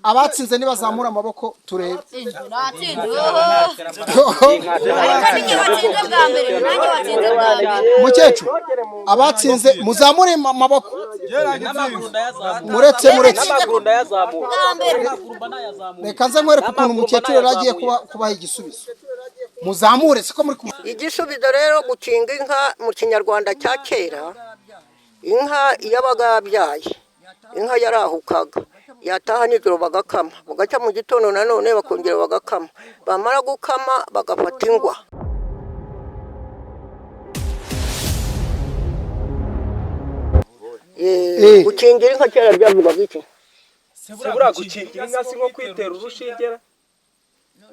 abatsinze nibazamura amaboko turebe. Mukecuru abatsinze muzamure amaboko. Muretse reka nze nkwereke ukuntu umukecuru yaragiye kubaha igisubizo. Muzamure siko muri igisubizo rero gukinga inka mu kinyarwanda cya kera. Inka yabaga yabyaye, inka yarahukaga, yataha nijoro bagakama, bagaca mu gitondo nanone bakongera bagakama, bamara gukama bagafata ingwa. Gukingira inka kera byavugaga iki? Sebura gukingira inka si nko kwitera urushingera.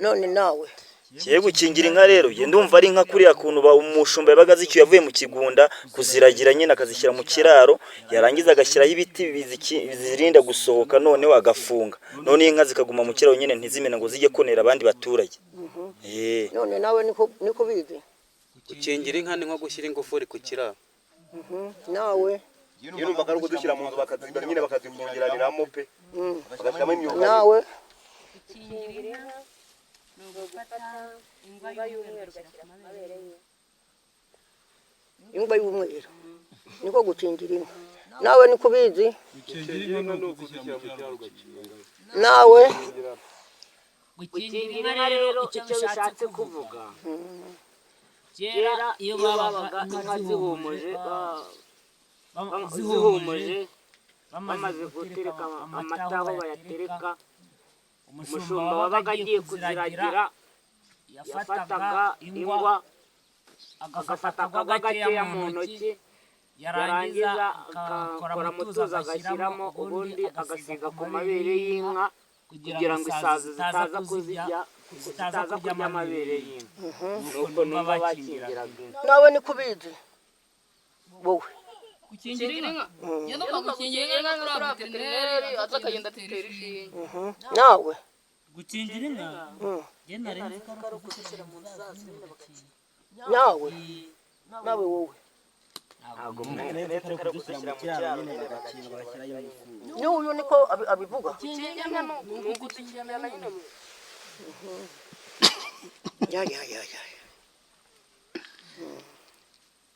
None nawe kiye gukingira inka rero ye ndumva ari inka kuriya kuntu ba umushumba yabaga zicyuye avuye mu kigunda kuziragira nyine akazishyira mu kiraro yarangiza agashyiraho ibiti bizirinda gusohoka noneho agafunga none inka zikaguma mu kiraro nyine ntizimena ngo zijye konera abandi baturage. None nawe niko bizi gukingira inka ni nko gushyira ingufuri ku kiraro. Nawe yurumva ko kudushyira mu nzu bakazibara nyine bakazifungiraniramo pe bagashyiramo imyuga. Nawe ingwa y'umweru niko gukingira inka. Nawe niko bizi nawe gukingira inka rero icyo bishatse kuvuga kera iyo babaga inka zihumuje bamaze gutereka amata aho bayatereka umushumba wabaga agiye kuziragira yafataga ingwa agafata agakeya mu ntoki yarangiza agakora mu tuzi agashyiramo ubundi agasiga ku mabere y'inka kugira ngo isazi zitaza kurya amabere y'inka. Nuko numva bakingiraga inka. nawe niko bizi wowe gukingira inka yandumva gukingira inka kuri veterineri azakagenda atera ishinge. Nawe gukingira inka yenda renze ko gushyira mu zazi nawe wowe ntabwo leta ko gushyira mu kiraro nyine bagakinga bagashyirayo ifu n'uyu niko abivuga.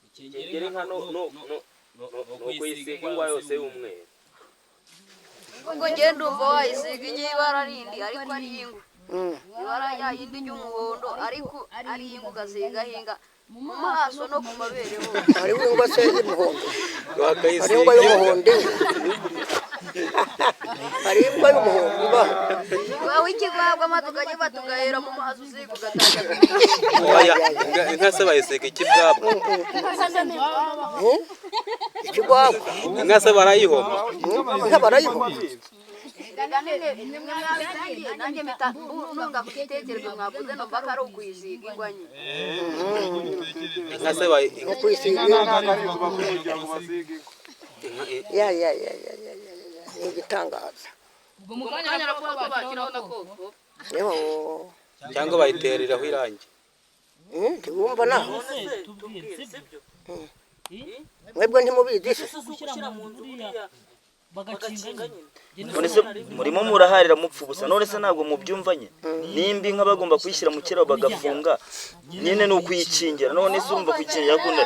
Gukingira inka no kuyisiga ingwa yose y'umweru. Ubwo ngenda umva wayisiga y'ibara rindi ariko ari ingwa. Ibara yindi ry'umuhondo ariko ari ingwa ugasiga hinga mu maso no ku mabere hose. Ari ingwa se y'umuhondo. Ari ingwa y'umuhondo. Ari ingwa y'umuhondo ba. Wawe ikigwabwa amatukanye batugahera mu maso usiga ugatanga. Inka se bayisiga ikibwabwa. Ikigwabwa. Inka se barayihoma. Inka barayihoma. Nanjye mpita ntunga ku gitekerezo mwavuze no mbaka ari ukuyisiga ingwa nye. Inka se ukuyisiga ya igitangaza. Ubwo mukanya aravuga ko bakiraho na koko. cyangwa bayitereraho irangi. Ntiwumva naho mwebwe ntimubizi se none se murimo muraharira mupfa ubusa none se ntabwo mubyumvanye nimba inka bagomba kuyishyira mu kiraro bagafunga nyine ni ukuyikingira none se urumva kuyikingira gune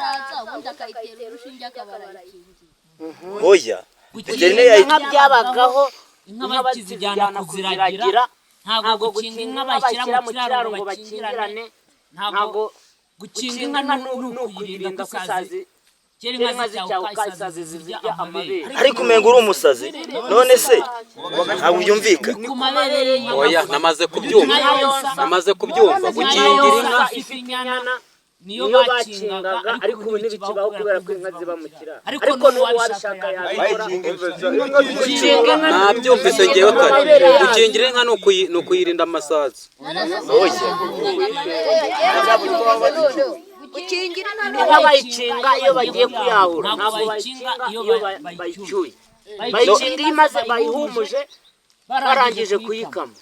oya inka byabagaho inka bazijyana kuziragira ntabwo gukinga inka bashyira mu kiraro ngo bakingirane ntabwo gukinga inka ni ukuyirinda ko isazi kera inka zicyahuka isazi zirya amabere ariko umenga uri umusazi none se ntabwo byumvika oya namaze kubyumva gukingira inka ifite inyana niyo bakingaga ariko ubu ntibikibaho kubera ko inka ziba mu kiraro ariko n'uwabishaka yabikora gukinga inka nabyumvise ngewe kare gukingira inka ni ukuyirinda amasazi inka bayikinga iyo bagiye kuyahura ntabwo bayikinga iyo bayicyuye bayikinga iyo imaze bayihumuje barangije kuyikama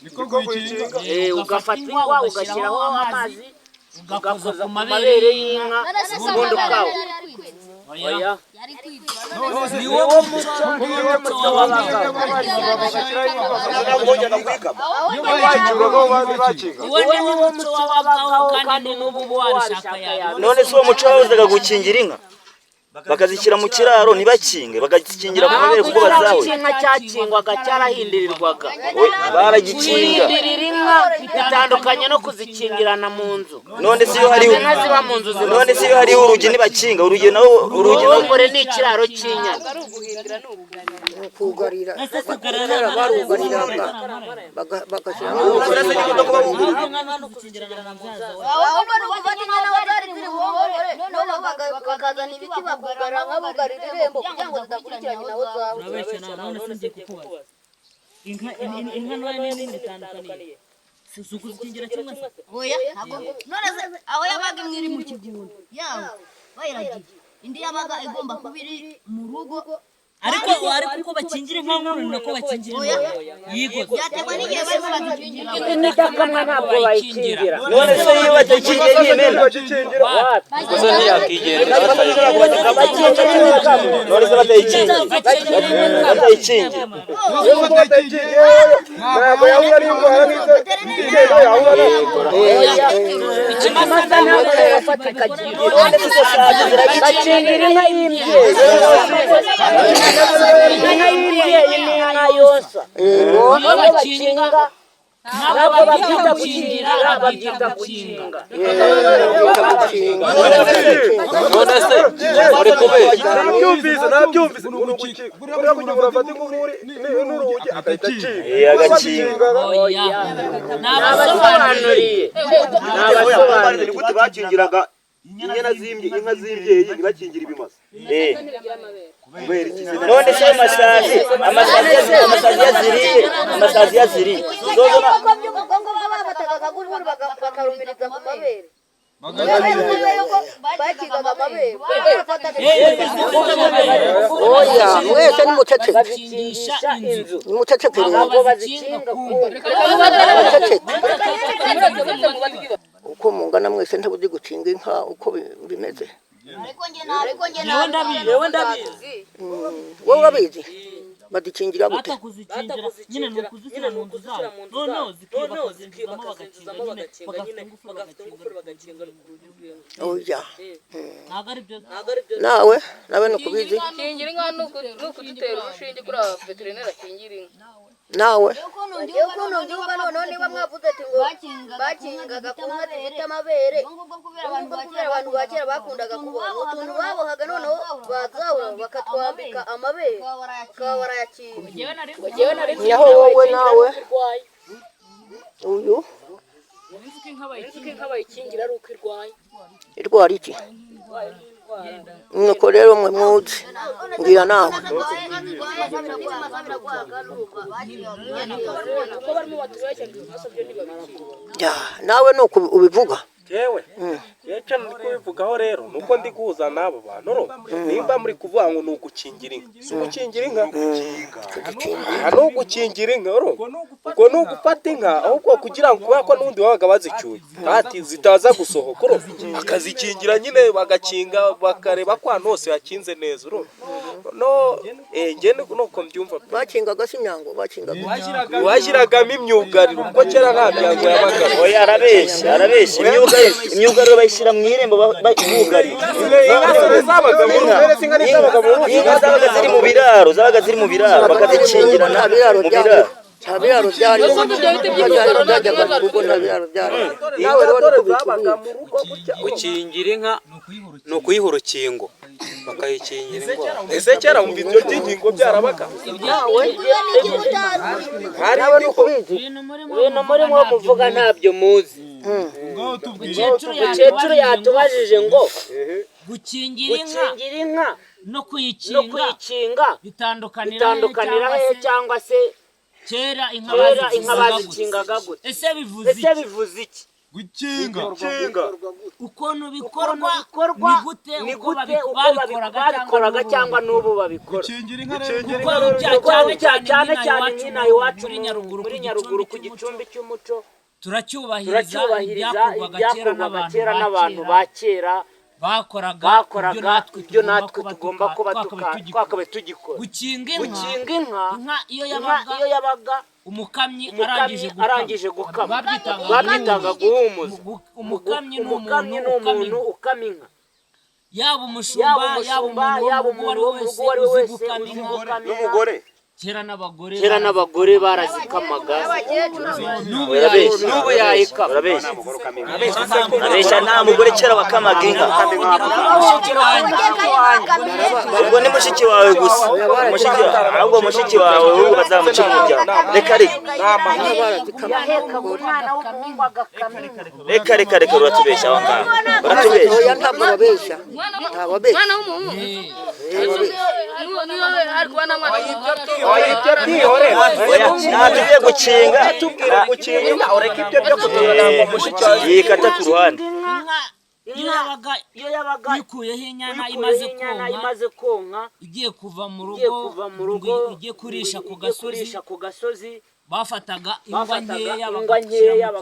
ugafata ingwa ugashyiraho amazi ugakoza ku mabere y'inka ubundi ukawa oya ni wowe muco w'abagabo uwo ni wo muco w'abagabo kandi n'ubu warishaka yawe. none se uwo muco wahozaga gukingira inka bakazishyira mu kiraro ntibakinge bagakingira ku mabere kuko bazawe. inka cyakingwaga cyarahindirirwaga baragikinga inka bitandukanye no kuzikingirana mu nzu. none se iyo hariho urugi ntibakinga urugi urugore ni ikiraro cy'inyana kugarira barugariraga bagashyiramo bakazana ibiti bakugara nk'abugarira irembo kugira ngo zidakurikiranye nabo zawe. inka ntoya n'indi itandukaniye si ukuzikingira kimwe se. Oya none aho yabaga imwe iri mu kigunda yawe bayiragiye indi yabaga igomba kuba iri mu rugo ariko uko bakingira inka nkuru nako bakingira yigo byategwa n'igihe barimo bazikingira. n'itakamwa ntabwo bayikingira. none se iyo batakingiye n'imena gusa ntiyakigera none se batayikingiye ntabwo yahura n'indwara nk'izigenda yahura ikimasa ntabwo yafatika bakingira inka y'imbyeyi inka y'imbyeyi ni inka yonsa bakinga ntabwo babyita gukingira babyita gukinga. none se uri kubeshya nabyumvise buriya kugira ngo urafate ingufuri n'urugi agahita akinga oya nabasobanuriye ni gute bakingiraga inka z'imbyeyi ntibakingira ibimasa none se amasazi yaziriye babataga akaguru bakarumiriza ku mabere bakigaga amabere oya mwese nimuceceke bakingisha inzu nimuceceke ntabwo bazikinga uko mungana mwese ntabuzi gukinga inka uko bimeze. ariko njye ndabizi wowe urabizi badikingira gute batakuzikingira nyine ni ukuzishyira mu nzu zabo noneho zikinjizamo bagakinga nyine bagafite ingufuri bagakinga oya ntabwo ari byo nawe nukubizi kingira inka ni ukudutera urushinge kuri aba veterineri akingira inka nawe ukuntu ndyumva noneho niba mwavuze ati ngo bakingaga ku nka zifite amabere ngubwo kubera abantu ba kera bakundaga kubona utuntu babohaga noneho bazahura bakatwambika amabere bakaba barayakinga. naho wowe nawe uyu inka bayikingira ari uko irwaye irwara iki nuko rero mwe muzi ngira nawe nawe nuko ubivuga yewe yewe ndi kubivugaho rero nuko ndi guhuza n'abo bantu nimba muri kuvuga ngo ni ugukingira inka si ugukingira inka ni ugukingira inka ubwo ni ugufata inka ahubwo kugira ngo kubera ko n'ubundi babaga bazicyuye ati zitaza gusohoka akazikingira nyine bagakinga bakareba ko ahantu hose hakinze neza no ngende nuko mbyumva bakingaga si imyango bakingaga washyiragamo imyugariro kuko kera nta myango yabaga oya arabeshya imyugariro bayishyira mu irembo bugarira inka zabaga ziri mu biraro bakazikingirana mu biraro nta biraro byari byajyaga mu rugo nta biraro byari nawe rero gukingira inka ni ukuyiha urukingo bakayikingira indwara. ese kera mu ibyo by'inkingo byarabaga nawe nuko ubizi ibintu murimo muvuga ntabyo muzi. umukecuru yatubajije ngo gukingira inka no kuyikinga bitandukanira he cyangwa se kera inka bazikingaga gute ese bivuze iki gukinga ukuntu bikorwa ni gute uko babikoraga cyangwa n'ubu babikora cyane nyine iwacu muri Nyaruguru ku gicumbi cy'umuco turacyubahiriza ibyakorwaga kera n'abantu ba kera bakoraga ibyo natwe tugomba kuba twakabaye tugikora. Gukinga inka iyo yabaga umukamyi arangije gukama babyitaga guhumuza. umukamyi ni umuntu ukama inka, yaba umushumba yaba umuntu wo mu rugo wari wese n'umugore. Kera n'abagore barazikamaga, n'ubu yayikama. Abeshya nta mugore kera wakamaga inka. Ubwo ni mushiki wawe gusa, ahubwo mushiki wawe ahubwo bazamuca umuryango. Reka uratubeshya aho ngaho, uratubeshya. Oya ntabwo babeshya, mwana w'umuhungu niyo ari kubana mwana Natugiye gukinga, tubwira gukinga, ureka ibyo byo kutuzana ngo mushiki wawe yikata ku ruhande. iyo yabaga yikuyeho inyana imaze konka igiye kuva mu rugo igiye kurisha ku gasozi, bafataga ingwa nkeya bagashyira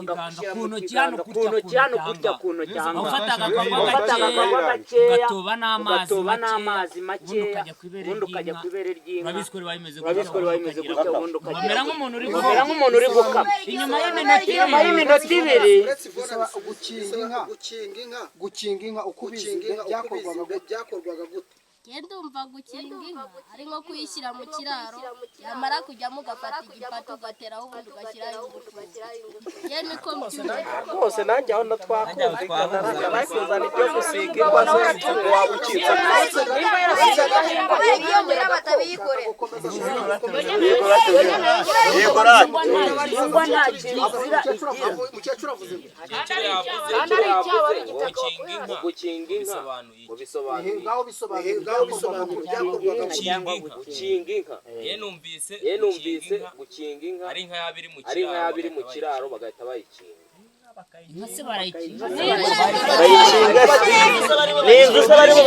ku ntoki hano kurya ku ntoki, bafataga akagwa gakeya ugatoba n'amazi make ubundi ukajya ku ibere ry'inka. urabiswe bimeze gutya ubundi ukamera nk'umuntu uri gukama. inyuma y'iminota ibiri gukinga inka uko ubizi byakorwaga gute? Ndumva gukinga inka ari nko kuyishyira mu kiraro, yamara kujyamo ugafata igipatu ugateraho ubundi ugashyiraho ingufu. Niko mbyumva rwose. Nanjye aho natwakumvikana bakuzana ibyo gusiga inka z'umutungo waba ucitse. Gukinga inka gukinga inka ye numvise gukinga inka ari inka yabiri mu kiraro bagahita bayikinga. inka se barayikinga n'inzu se barimo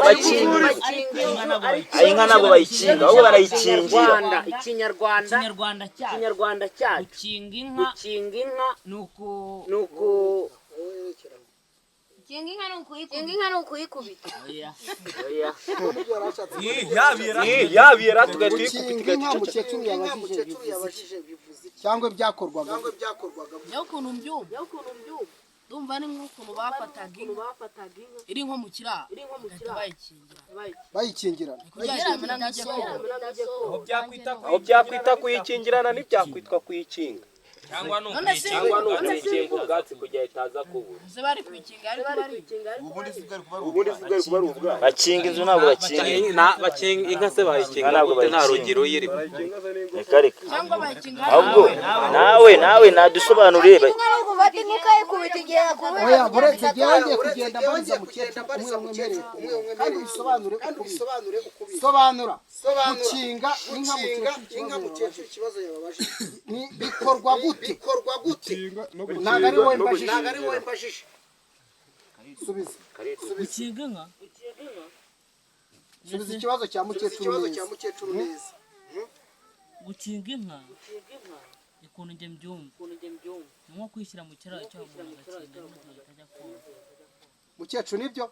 bakinga inka ntabwo bayikinga ahubwo barayikingira. Ikinyarwanda cyacu gukinga inka nuko Kinga inka ni ukuyikubita. Yabira Gukinga inka mukecuru yabajije bivuze cyangwa byakorwaga ukuntu mbyumva ndumva ni nk'ukuntu bafataga inka iri nko mu kiraro bayikingirana. aho byakwita kuyikingirana ntibyakwitwa kuyikinga. Cyangwa nukikinga ubwatsi kugira itaza kubura. Bari kwikinga ariko ubundi sigari kuba ari ubwatsi. Bakinga inzu ntabwo bakinga inka se bayikinga nta rugero yirimo. Reka ahubwo nawe nadusobanurire. Oya buretse gihangiye kugenda mbariza mukecuru umwe kandi bisobanure sobanura gukinga inka mukecuru ikibazo yababaje ni bikorwa gute ntago ari wowe mbajije subiza subiza ikibazo cya mukecuru neza. gukinga inka ikuntu njye mbyumva nko kwishyira mu kiraro cyo mukecuru nibyo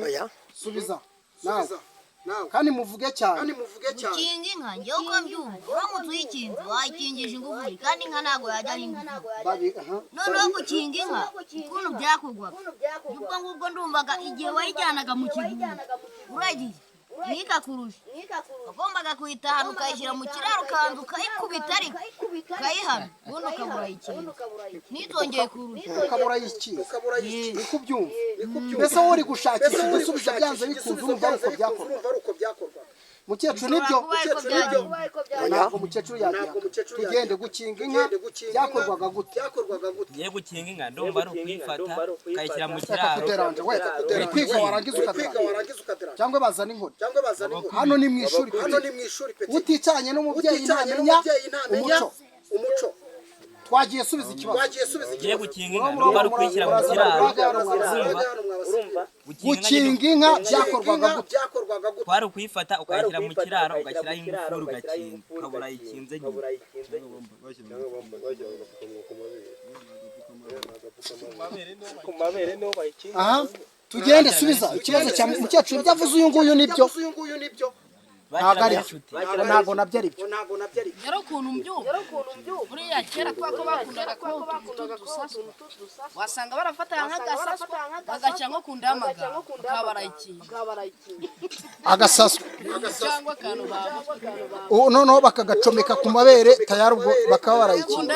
oya subiza nawe kandi muvuge cyane. Gukinga inka njye uko mbyumva uramutse uyikinze wayikingije ingufu kandi inka ntabwo yajya ari ingufu. Noneho gukinga inka ukuntu byakorwaga ubwo ngubwo ndumvaga igihe wayijyanaga mu kigunda uragiye ntikakurusha wagombaga kuyitahana ukayishyira mu kiraro ukanza ukayikubita ariko ukayihana ubundi ukabura ikintu ntizongeye kurusha ukabura ikintu niko ubyumva. Mbese wowe uri gushakisha igisubizo byanze bikunze urumva ari uko byakorwa. Mukecuru nibyo ntabwo mukecuru yajya tugende gukinga inka byakorwaga gute? Ye gukinga inka ndumva ari ukuyifata ukayishyira mu kiraro uri kwiga warangiza ukadera cyangwa bazana inkoni. Hano ni mu ishuri uticaranye n'umubyeyi ntamenya umuco. Twagiye subiza ikibazo. Ye gukinga inka ndumva ari ukuyishyira mu kiraro gukinga inka byakorwaga gute? kwari ukuyifata ukayishyira mu kiraro ugashyiraho ingufuri ugakinga ukabura ikinze nyine ku mabere niho bayikinga. Aha tugende subiza ikibazo cya mukecuru byavuze uyu nguyu nibyo ntabwo ari ntabwo nabyo ari byo. rero ukuntu mbyumva buriya kera kwa ko bakundaga ko utu wasanga barafata nk'agasasu bagaca nko ku ndamaga bakaba barayikinga Agasaswa cyangwa akantu baba noneho bakagacomeka ku mabere tayari ubwo bakaba barayikinga.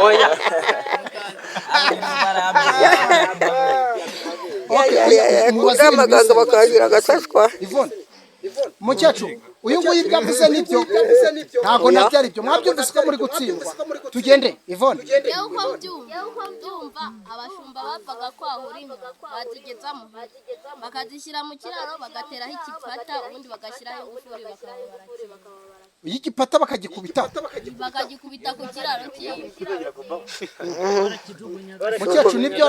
oya abaganga bakagira agasaswa. Ivone mukecuru uyu nguyu ibyavuze nibyo ntabwo nabyo ari byo mwabyumvise ko muri gutsindwa. Tugende Ivone. yewe uko mbyumva abashumba bapfaga kwahura inka bazigezamo bakazishyira mu kiraro bagateraho ikipata ubundi bagashyiraho ingufuri Iyi gipata bakagikubita ku kiraro cy'inka. mukecuru nibyo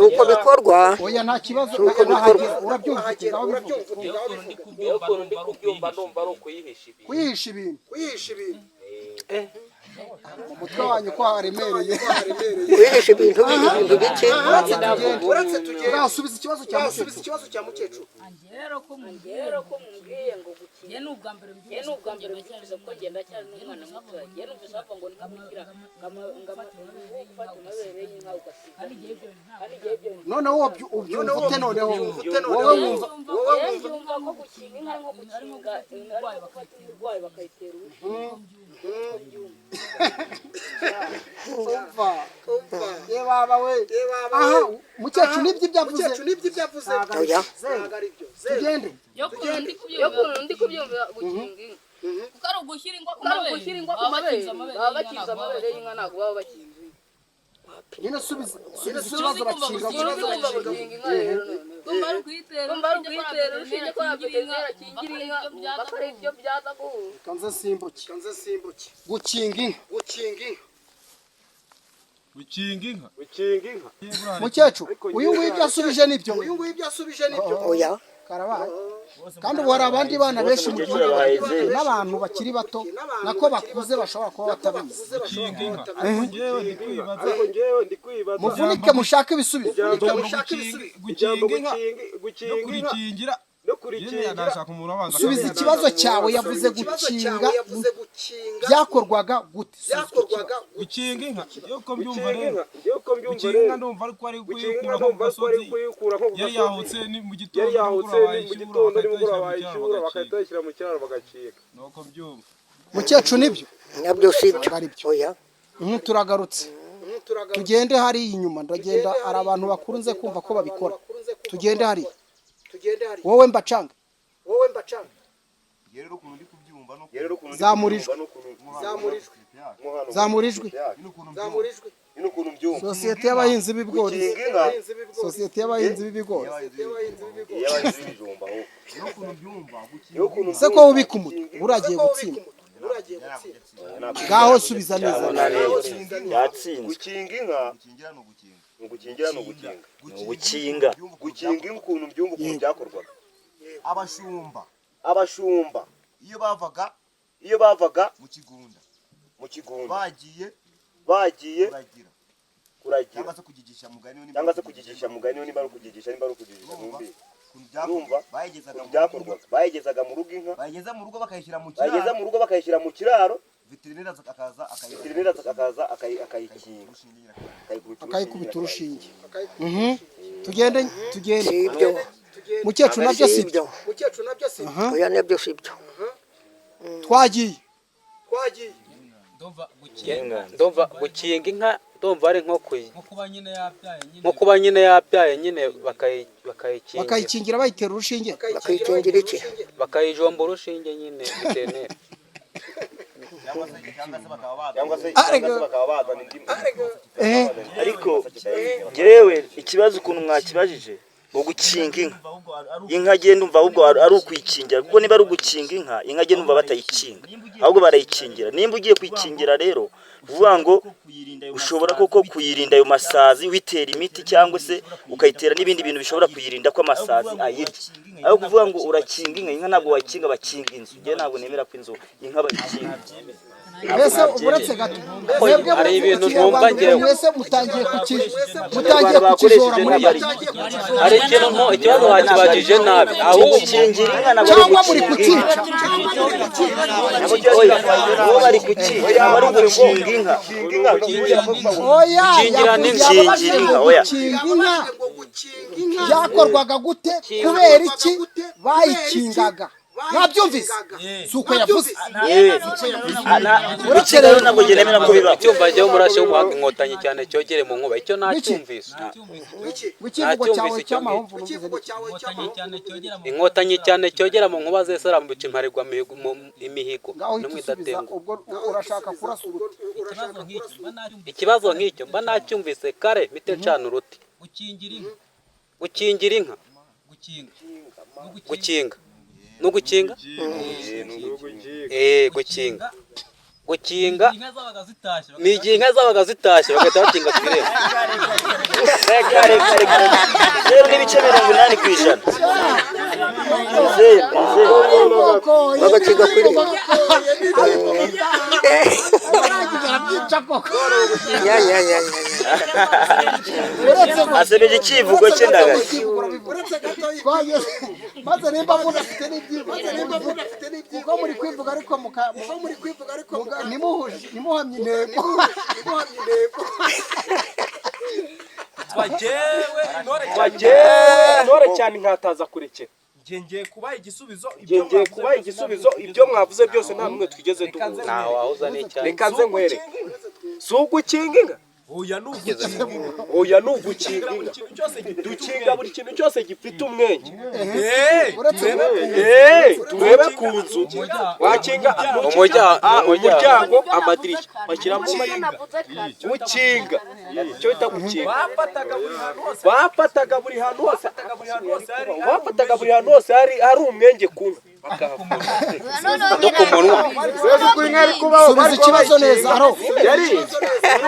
uko bikorwa. oya nta kibazo urabyumva Ndumva ari kuyihisha ibintu umutwe wanyu ko haremereye Wihisha ibintu bike. urasubiza ikibazo cya mukecuru. rero ko mumbwiye ngo gukinga n'ubwa mbere mbyumvise ko ngenda cyane n'umwana muto ye numvise bava ngo nkamukira ngafata amabere y'inka ugasiga noneho ubyumva ute noneho wowe wumva ko gukinga inka nko gukinga urwaye bakayitera yebaba we aha mukecuru nibyo ibyavuze Oya tugende yo ndi kubyumva gukinga inka kuko ari ugushyira ingwa ku mabere baba bakinze amabere y'inka ntabwo baba bakinze nyine subiza ikibazo bakinga kumva ari kuyitera urushinge ko yakingira inka bakora ibyo byaza guhura kanze simbuke gukinga inka mukecuru uyu nguyu byasubije nibyo oya karabaye kandi ubu hari abandi bana benshi mu gihugu n'abantu bakiri bato nako bakuze bashobora kuba batabizi. Muvunike mushake ibisubizo. Subiza ikibazo cyawe yavuze gukinga byakorwaga gute? Gukinga inka yuko mbyumva rero gukinga inka ndumva ariko ari kuyikura nko mu gasozi yari yahutse ni mu gitondo nimugura bayishyura bakayishyira mu kiraro bagakinga nuko mbyumva. Mukecuru nibyo nabyo sibyo. Oya turagarutse tugende hari inyuma ndagenda ari abantu bakunze kumva ko babikora. Tugende hari wowe mbacanga zamurijwe sosiyete y'abahinzi b'ibigori se ko ubika umutwe uragiye gutsinda ngaho subiza neza. Gukinga inka gukingira no gukinga ukuntu byumva ukuntu byakorwaga. Abashumba iyo bavaga mu kigunda bagiye kuragira cyangwa se kugigisha mugani nimba ari kugigisha numbi urumva bayigezaga mu rugo inka bayigeza mu rugo bakayishyira mu kiraro veterineri akaza akayikinga akayikubita urushinge. Tugende mukecuru nabyo sibyo. oya nabyo sibyo. Twagiye ndumva gukinga inka ndumva ari nko kuba nyine yabyaye nyine bakayikingira bayitera urushinge. Bakayikingira iki? bakayijomba urushinge nyine veterineri ariko ngewe ikibazo ukuntu mwakibajije ngo gukinga inka agenda umva ahubwo ari ukuyikingira kuko niba ari ugukinga inka agenda umva batayikinga ahubwo barayikingira. Nimba ugiye kuyikingira rero uvuga ngo ushobora koko kuyirinda ayo masazi witera imiti cyangwa se ukayitera n'ibindi bintu bishobora kuyirinda ko amasazi ayirya. Aho kuvuga ngo urakinga inka ntabwo wakinga bakinga inzu. Je ntabwo nemera ko inzu inka bakinga. Mbese uretse gato hari ibintu numva ngewe mwese mutangiye kukijora muri bari hari ikibazo wakibagije nabi ahubwo ukingira inka nabo cyangwa muri kukica bo bari kukica bari gukinga inka oya Gukingira gukingira inka oya byakorwaga gute kubera iki bayikingaga mwabyumvise suko yavuze uretse rero ntabwo nemera ko biba icyumba cyo murashe umuhaga inkotanyi cyane cyogere mu nkuba icyo nacyumvise ikivugo cyawe cy'amahomvu inkotanyi cyane cyogera mu nkuba zese arambuca imparirwa imihigo no mwidatengo ubwo urashaka kurasa ikibazo nk'icyo mba nacyumvise kare mite cana uruti gukingira inka gukinga no gukinga gukinga ni igihe inka zabaga zitashye bagahita bakinga twireba rero n'ibice 80% bagakinga kwireba asebeje ikivugo cye ndagaye maze nimba munafite n'ibyivugo kuko muri kwivuga ariko nimuhamye intego ntore cyane nkataza kurekera ngiye kubaha igisubizo ibyo mwavuze byose nta numwe twigeze duhuza ntaho wahuza n'icyayi reka nze nkwere si ugukinga inka oya ni ugukinga inka dukinga buri kintu cyose gifite umwenge turebe ku nzu wakinga umuryango amadirishya bashyiramo ukinga icyo bita gukinga bafataga buri hantu hose hari umwenge ku nka subiza ikibazo neza aro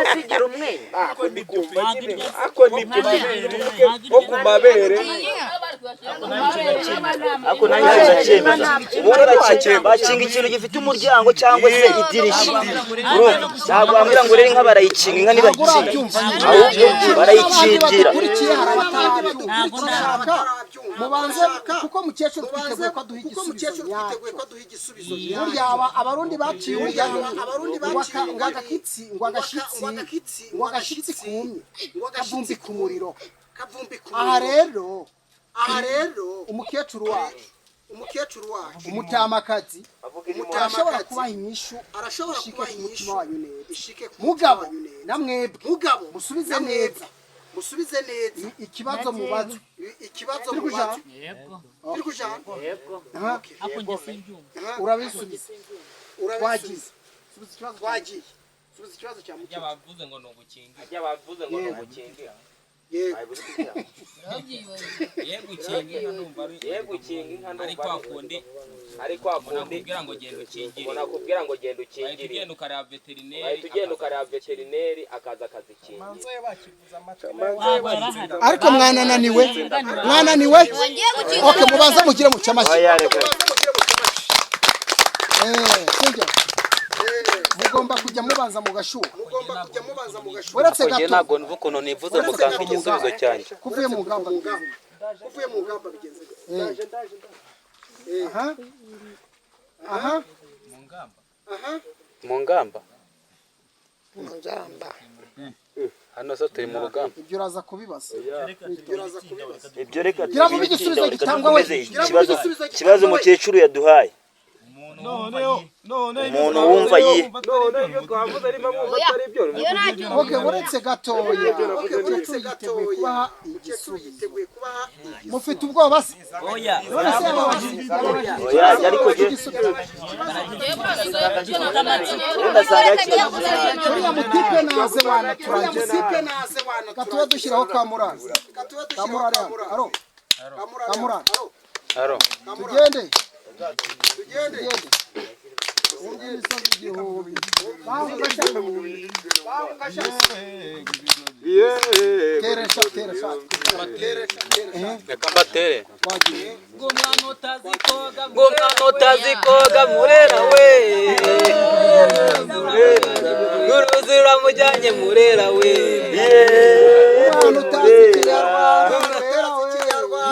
azigira umwenge ako ni nko ku mabere ako nanjye ndacyemeza bakinga ikintu gifite umuryango cyangwa se idirishya ntabwo wambwira ngo rero inka barayikinga inka ntibayikinga ahubwo barayikingira mubanze kuko mukecuru twiteguye ko aduha igisubizo burya abarundi baciye umuryango ngo agashyitsi kumye kavumbi ku muriro aha rero umukecuru wacu umutamakazi arashobora kubaha inyishu ishike ku mutima wanyu neza mugabo namwebwe musubize neza ikibazo mubaza urabisubiza twagize subiza ikibazo cya mukecuru yabavuze ngo nugukinga ari kwa kundi nakubwira ngo genda ukingire ugenda ukareba veterineri akaza akazikingira ariko mwananiwe okay mubanza mugire mu cyamashyi mugomba kujya mubanza mugashuha uretse gato ntabwo nivuga ukuntu nivuze muganga igisubizo cyanjye kuvuye mu ngamba bigenze mu ngamba hano se turi mu rugamba ibyo uraza kubibaza ibyo reka gira mu igisubizo gitangwa we ikibazo umukecuru yaduhaye umuntu wumva iyo twavuze arimo mwumva atari ibyo okay uretse gatoya yiteguye kubaha igisubizo mufite ubwoba se oya ariko uriya mutipe naze wana turangiza gatuba dushyiraho kamurari aro tugende Ngumwana utazi koga murera we, uruzi ruramujyanye murera we. Ngumwana utazi Kinyarwanda murera we,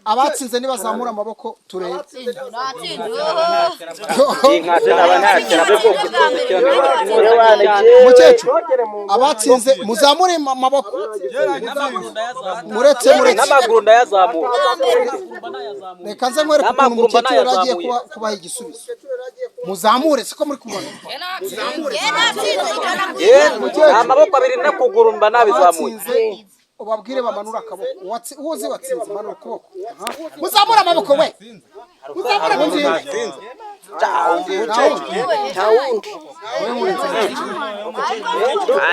abatsinze nibazamura amaboko turebe. Mukecuru abatsinze muzamure amaboko. Muretse n'amaguru ndayazamura. Reka nze nkwereke ukuntu umukecuru yaragiye kubaha igisubizo. Muzamure siko muri kubona. Amaboko abiri n'ukuguru mba nabizamuye. Ubabwire bamanura akaboko. Uwoze watsinze manura ukuboko. Muzamura amaboko we. Muzamura amaboko.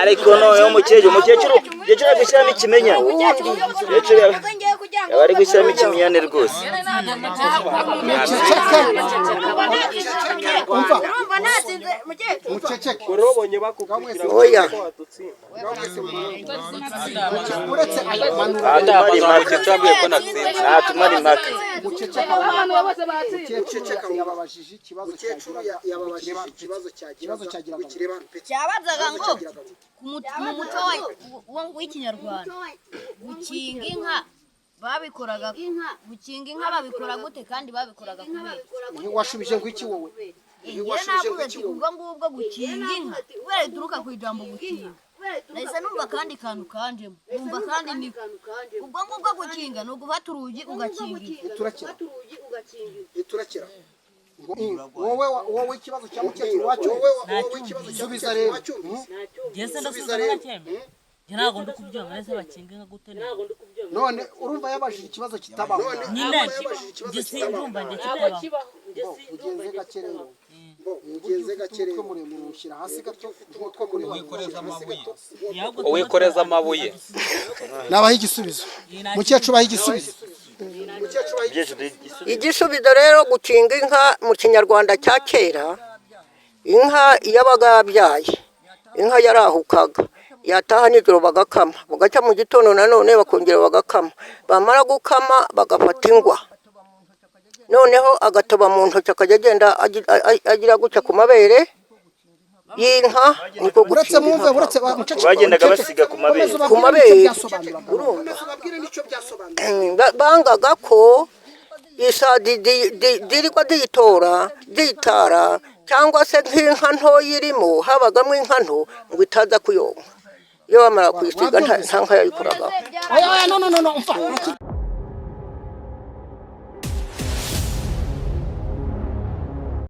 Ariko no umukecuru agushyiramo ikimenya. Umukecuru yabari gushyiramo ikimenyane rwose. Muceceke. Urobonye bakubwira Oya. Uretse aya manura. Tumari make. Muceceke yababajije ikibazo cyagira cyabazaga ngo mu muco w'ikinyarwanda gukinga inka babikoraga babikora gute kandi babikoraga kubera washubije ngo iki wowe ubwo ngubwo gukinga inka kubera ituruka ku ijambo gukinga nahise numva kandi kantu kanjemo numva kandi ni ubwo ngubwo gukinga ni ugufata urugi ugakingira turakira wowe ikibazo cya mukecuru wacu subiza rero Jese ndasubiza nakembe ntabwo ndikubyumva neza bakinga nka gute none urumva yabajije ikibazo kitabaho nyine Jese ndumva nje kitabaho ugenze gake rero muremure ushyira hasi gato nk'utwo muri wikoreza amabuye nabaho igisubizo mukecuru baho igisubizo igisubizo rero gukinga inka mu kinyarwanda cya kera inka yabaga yabyaye inka yarahukaga yataha nijoro bagakama bugacya mu gitondo nanone bakongera bagakama bamara gukama bagafata ingwa noneho agatoba mu ntoki akajya agenda agira gutya ku mabere y'inka niko uretse mwumve uretse bagendaga basiga ku mabere bangaga ko isa dirikwa diyitara cyangwa se nk'inka ntoya irimo habagamo inka nto ngo itaza kuyonka iyo bamara kuyisiga nta nka yayikoragaho. No.